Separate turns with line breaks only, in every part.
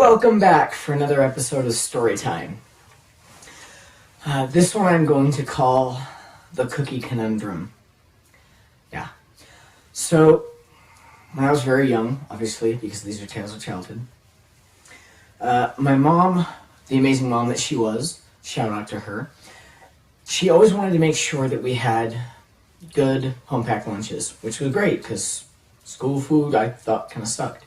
Welcome back for another episode of Storytime. This one I'm going to call the Cookie Conundrum. Yeah. So, when I was very young, obviously, because these are tales of childhood, my mom, the amazing mom that she was, shout out to her, she always wanted to make sure that we had good home-packed lunches, which was great because school food I thought kind of sucked.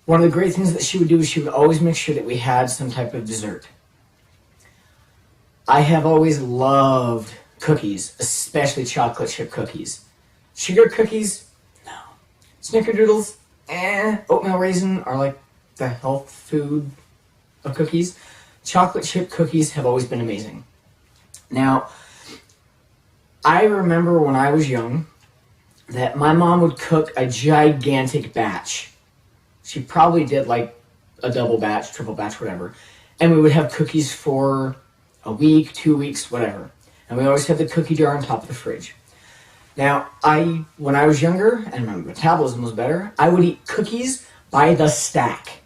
One of the great things that she would do is she would always make sure that we had some type of dessert. I have always loved cookies, especially chocolate chip cookies. Sugar cookies? No. Snickerdoodles? Oatmeal raisin are like the health food of cookies. Chocolate chip cookies have always been amazing. Now, I remember when I was young that my mom would cook a gigantic batch. She probably did like a double batch, triple batch, whatever. And we would have cookies for a week, 2 weeks, whatever. And we always had the cookie jar on top of the fridge. Now, when I was younger, and my metabolism was better, I would eat cookies by the stack.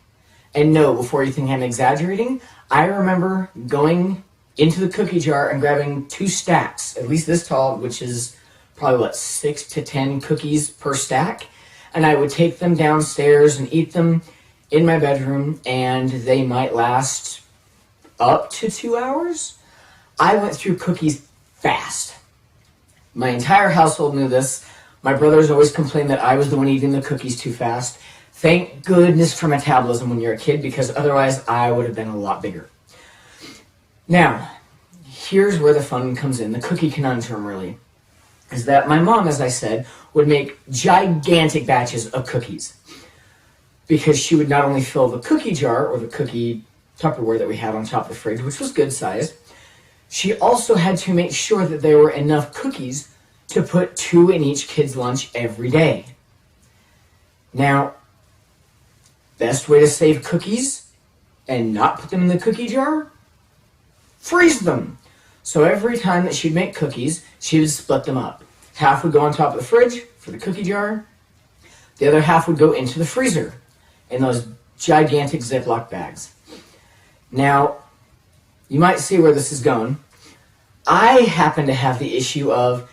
And no, before you think I'm exaggerating, I remember going into the cookie jar and grabbing 2 stacks, at least this tall, which is probably, 6 to 10 cookies per stack. And I would take them downstairs and eat them in my bedroom, and they might last up to 2 hours. I went through cookies fast. My entire household knew this. My brothers always complained that I was the one eating the cookies too fast. Thank goodness for metabolism when you're a kid, because otherwise I would have been a lot bigger. Now, here's where the fun comes in, the cookie conundrum really, is that my mom, as I said, would make gigantic batches of cookies, because she would not only fill the cookie jar or the cookie Tupperware that we had on top of the fridge, which was good sized, she also had to make sure that there were enough cookies to put 2 in each kid's lunch every day. Now, best way to save cookies and not put them in the cookie jar? Freeze them! So every time that she'd make cookies, she would split them up. Half would go on top of the fridge for the cookie jar. The other half would go into the freezer in those gigantic Ziploc bags. Now, you might see where this is going. I happen to have the issue of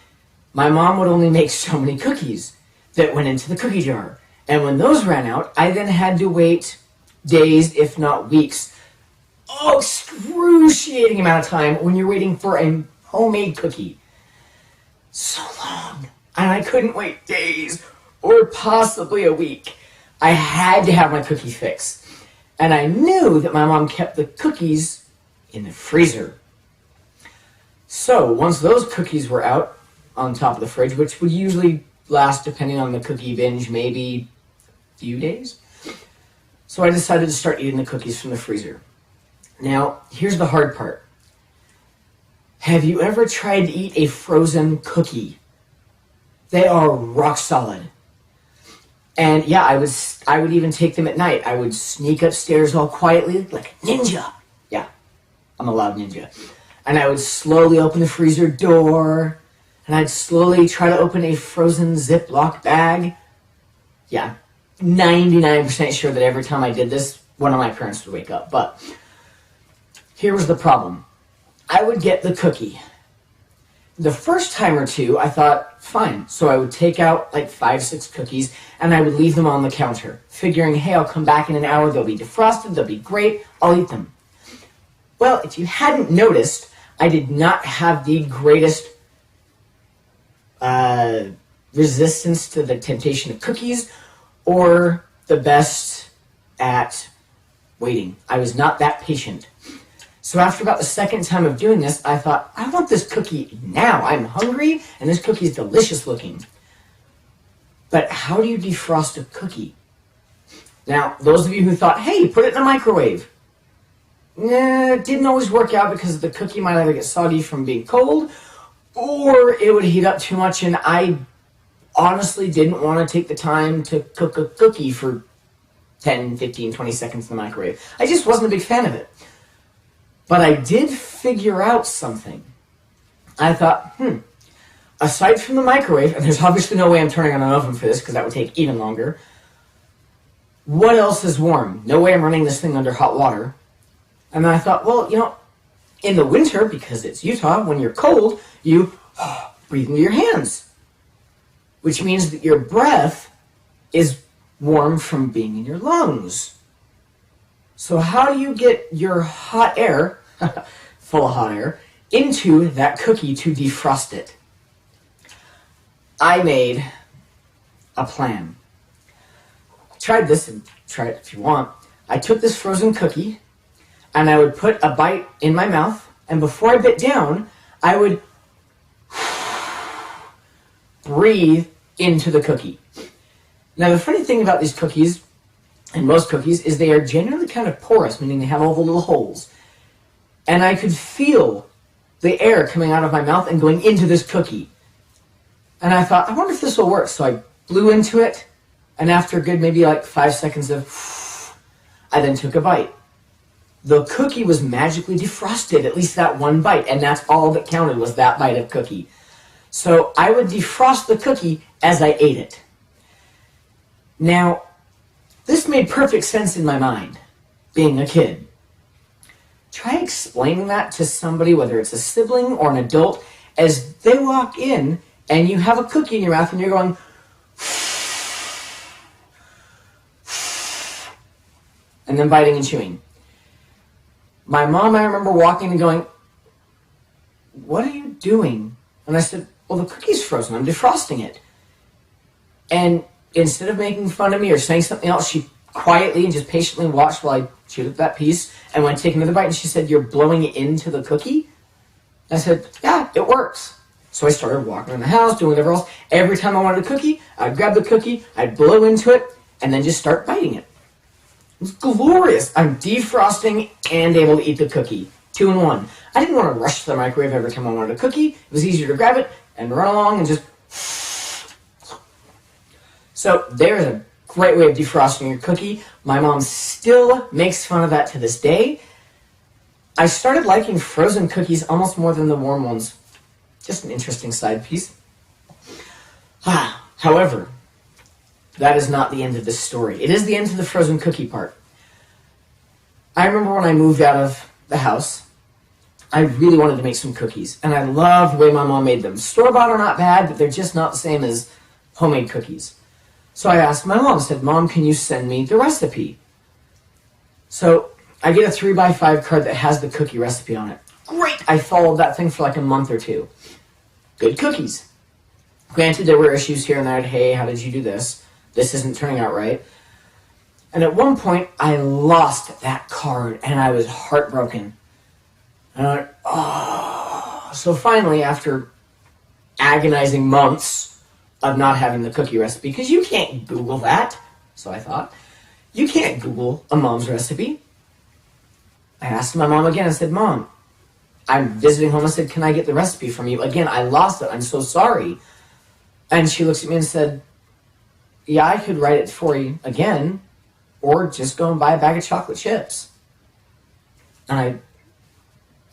my mom would only make so many cookies that went into the cookie jar. And when those ran out, I then had to wait days, if not weeks. Oh, excruciating amount of time when you're waiting for a homemade cookie. So long. And I couldn't wait days or possibly a week. I had to have my cookie fix. And I knew that my mom kept the cookies in the freezer. So once those cookies were out on top of the fridge, which would usually last, depending on the cookie binge, maybe a few days. So I decided to start eating the cookies from the freezer. Now, here's the hard part. Have you ever tried to eat a frozen cookie? They are rock solid. And yeah, I would even take them at night. I would sneak upstairs all quietly, like a ninja. Yeah, I'm a loud ninja. And I would slowly open the freezer door, and I'd slowly try to open a frozen Ziploc bag. Yeah, 99% sure that every time I did this, one of my parents would wake up. But here was the problem. I would get the cookie. The first time or two, I thought, fine. So I would take out like 5, 6 cookies, and I would leave them on the counter, figuring, hey, I'll come back in an hour, they'll be defrosted, they'll be great, I'll eat them. Well, if you hadn't noticed, I did not have the greatest resistance to the temptation of cookies, or the best at waiting. I was not that patient. So after about the second time of doing this, I thought, I want this cookie now. I'm hungry, and this cookie is delicious looking. But how do you defrost a cookie? Now, those of you who thought, hey, put it in a microwave. Nah, it didn't always work out because the cookie might either get soggy from being cold, or it would heat up too much, and I honestly didn't want to take the time to cook a cookie for 10, 15, 20 seconds in the microwave. I just wasn't a big fan of it. But I did figure out something. I thought, aside from the microwave, and there's obviously no way I'm turning on an oven for this because that would take even longer, what else is warm? No way I'm running this thing under hot water. And then I thought, well, in the winter, because it's Utah, when you're cold, you breathe into your hands, which means that your breath is warm from being in your lungs. So how do you get your hot air, full of hot air, into that cookie to defrost it? I made a plan. Tried this, and try it if you want. I took this frozen cookie, and I would put a bite in my mouth, and before I bit down, I would breathe into the cookie. Now, the funny thing about these cookies, and most cookies, is they are generally kind of porous, meaning they have all the little holes. And I could feel the air coming out of my mouth and going into this cookie. And I thought, I wonder if this will work. So I blew into it, and after a good maybe like 5 seconds of, I then took a bite. The cookie was magically defrosted, at least that one bite, and that's all that counted was that bite of cookie. So I would defrost the cookie as I ate it. Now, this made perfect sense in my mind, being a kid. Try explaining that to somebody, whether it's a sibling or an adult, as they walk in and you have a cookie in your mouth and you're going, and then biting and chewing. My mom, I remember walking and going, what are you doing? And I said, well, the cookie's frozen. I'm defrosting it. And instead of making fun of me or saying something else, she quietly and just patiently watched while I chewed up that piece and went to take another bite. And she said, you're blowing it into the cookie? I said, yeah, it works. So I started walking around the house, doing whatever else. Every time I wanted a cookie, I'd grab the cookie, I'd blow into it, and then just start biting it. It was glorious. I'm defrosting and able to eat the cookie. 2 in 1. I didn't want to rush to the microwave every time I wanted a cookie. It was easier to grab it and run along and just... So there's a great way of defrosting your cookie. My mom still makes fun of that to this day. I started liking frozen cookies almost more than the warm ones. Just an interesting side piece. However, that is not the end of this story. It is the end of the frozen cookie part. I remember when I moved out of the house, I really wanted to make some cookies. And I loved the way my mom made them. Store-bought are not bad, but they're just not the same as homemade cookies. So I asked my mom, I said, Mom, can you send me the recipe? So I get a 3x5 card that has the cookie recipe on it. Great! I followed that thing for like a month or two. Good cookies. Granted, there were issues here and there. Hey, how did you do this? This isn't turning out right. And at one point, I lost that card, and I was heartbroken. And I went, oh. So finally, after agonizing months of not having the cookie recipe, because you can't Google that, so I thought, you can't Google a mom's recipe. I asked my mom again. I said, Mom, I'm visiting home. I said, can I get the recipe from you? Again, I lost it. I'm so sorry. And she looks at me and said, yeah, I could write it for you again, or just go and buy a bag of chocolate chips. And I,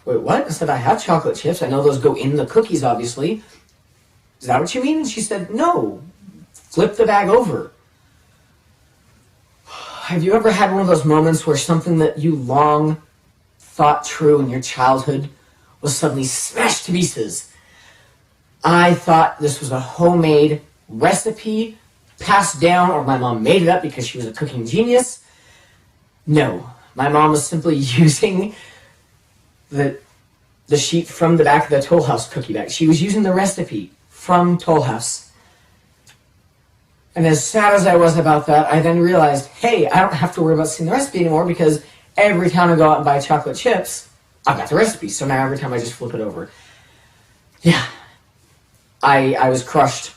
wait, what? I said, I have chocolate chips. I know those go in the cookies, obviously. Is that what you mean? And she said, no, flip the bag over. Have you ever had one of those moments where something that you long thought true in your childhood was suddenly smashed to pieces? I thought this was a homemade recipe passed down, or my mom made it up because she was a cooking genius. No, my mom was simply using the sheet from the back of the Toll House cookie bag. She was using the recipe from Toll House. And as sad as I was about that, I then realized, hey, I don't have to worry about seeing the recipe anymore, because every time I go out and buy chocolate chips, I've got the recipe. So now every time I just flip it over. Yeah, I was crushed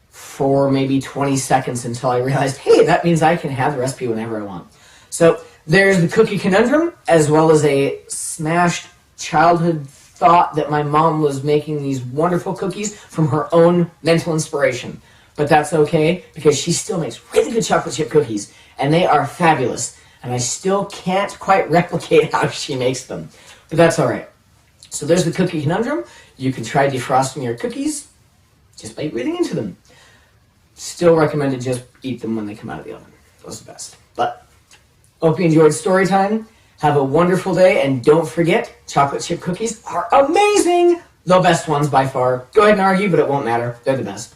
for maybe 20 seconds until I realized, hey, that means I can have the recipe whenever I want. So there's the cookie conundrum, as well as a smashed childhood thought that my mom was making these wonderful cookies from her own mental inspiration. But that's okay, because she still makes really good chocolate chip cookies, and they are fabulous. And I still can't quite replicate how she makes them. But that's all right. So there's the cookie conundrum. You can try defrosting your cookies just by breathing into them. Still recommend to just eat them when they come out of the oven. Those are the best. But hope you enjoyed story time. Have a wonderful day, and don't forget, chocolate chip cookies are amazing! The best ones by far. Go ahead and argue, but it won't matter. They're the best.